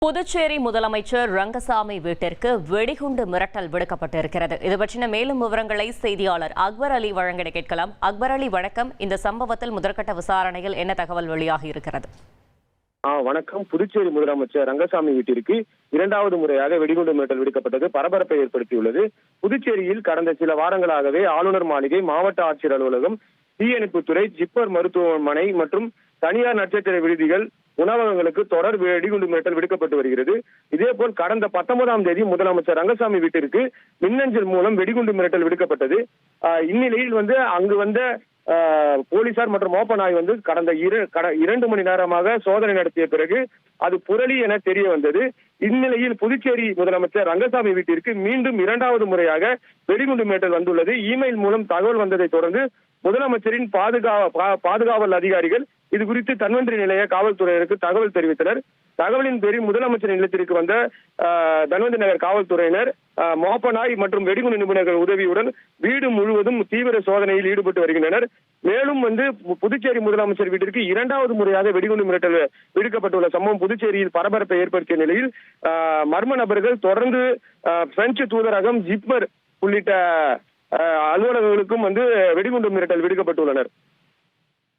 புதுச்சேரி முதலமைச்சர் ரங்கசாமி வீட்டிற்கு வெடிகுண்டு மிரட்டல் விடுக்கப்பட்டிருக்கிறது. இது பற்றின மேலும் விவரங்களை செய்தியாளர் அக்பர் அலி வழங்கிட கேட்கலாம். அக்பர் அலி, வணக்கம். இந்த சம்பவத்தில் முதற்கட்ட விசாரணையில் என்ன தகவல் வெளியாகி இருக்கிறது? வணக்கம். புதுச்சேரி முதலமைச்சர் ரங்கசாமி வீட்டிற்கு இரண்டாவது முறையாக வெடிகுண்டு மிரட்டல் விடுக்கப்பட்டது பரபரப்பை ஏற்படுத்தியுள்ளது. புதுச்சேரியில் கடந்த சில வாரங்களாகவே ஆளுநர் மாளிகை, மாவட்ட ஆட்சியர் அலுவலகம், தீயணைப்புத்துறை, ஜிப்மர் மருத்துவமனை மற்றும் தனியார் நட்சத்திர விடுதிகள், உணவகங்களுக்கு தொடர் வெடிகுண்டு மிரட்டல் விடுக்கப்பட்டு வருகிறது. இதேபோல் கடந்த 19ஆம் தேதி முதலமைச்சர் ரங்கசாமி வீட்டிற்கு மின்னஞ்சல் மூலம் வெடிகுண்டு மிரட்டல் விடுக்கப்பட்டது. இந்நிலையில் அங்கு வந்த போலீசார் மற்றும் மோப்பநாய் கடந்த 2 மணி நேரமாக சோதனை நடத்திய பிறகு அது புரளி என தெரிய வந்தது. இந்நிலையில் புதுச்சேரி முதலமைச்சர் ரங்கசாமி வீட்டிற்கு மீண்டும் இரண்டாவது முறையாக வெடிகுண்டு மிரட்டல் வந்துள்ளது. இமெயில் மூலம் தகவல் வந்ததை தொடர்ந்து முதலமைச்சரின் பாதுகாவல் அதிகாரிகள் இது குறித்து தன்வந்திரி நிலைய காவல்துறையினருக்கு தகவல் தெரிவித்தனர். தகவலின் பேரில் முதலமைச்சர் இல்லத்திற்கு வந்த தன்வந்திரி நகர் காவல்துறையினர், மோப்பநாய் மற்றும் வெடிகுண்டு நிபுணர்கள் உதவியுடன் வீடு முழுவதும் தீவிர சோதனையில் ஈடுபட்டு வருகின்றனர். மேலும் புதுச்சேரி முதலமைச்சர் வீட்டிற்கு இரண்டாவது முறையாக வெடிகுண்டு மிரட்டல் விடுக்கப்பட்டுள்ள சம்பவம் புதுச்சேரியில் பரபரப்பை ஏற்படுத்திய நிலையில் மர்ம நபர்கள் தொடர்ந்து பிரெஞ்சு தூதரகம், ஜிப்மர் உள்ளிட்ட அலுவலகங்களுக்கும் வெடிகுண்டு மிரட்டல் விடுக்கப்பட்டுள்ளனர்.